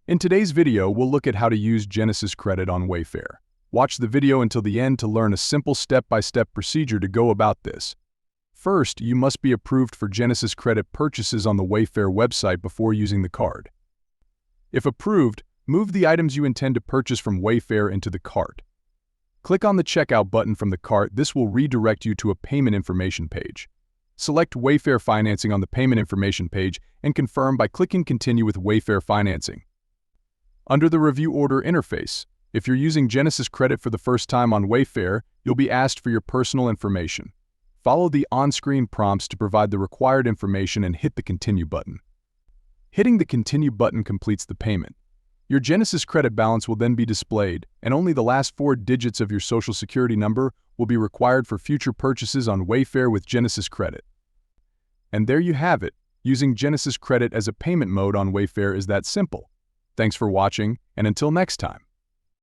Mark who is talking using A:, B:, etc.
A: In today's video, we'll look at how to use Genesis Credit on Wayfair. Watch the video until the end to learn a simple step-by-step procedure to go about this. First, you must be approved for Genesis Credit purchases on the Wayfair website before using the card. If approved, move the items you intend to purchase from Wayfair into the cart. Click on the Checkout button from the cart. This will redirect you to a payment information page. Select Wayfair Financing on the payment information page and confirm by clicking Continue with Wayfair Financing. Under the Review Order interface, if you're using Genesis Credit for the first time on Wayfair, you'll be asked for your personal information. Follow the on-screen prompts to provide the required information and hit the Continue button. Hitting the Continue button completes the payment. Your Genesis Credit balance will then be displayed, and only the last 4 digits of your Social Security number will be required for future purchases on Wayfair with Genesis Credit. And there you have it. Using Genesis Credit as a payment mode on Wayfair is that simple. Thanks for watching, and until next time.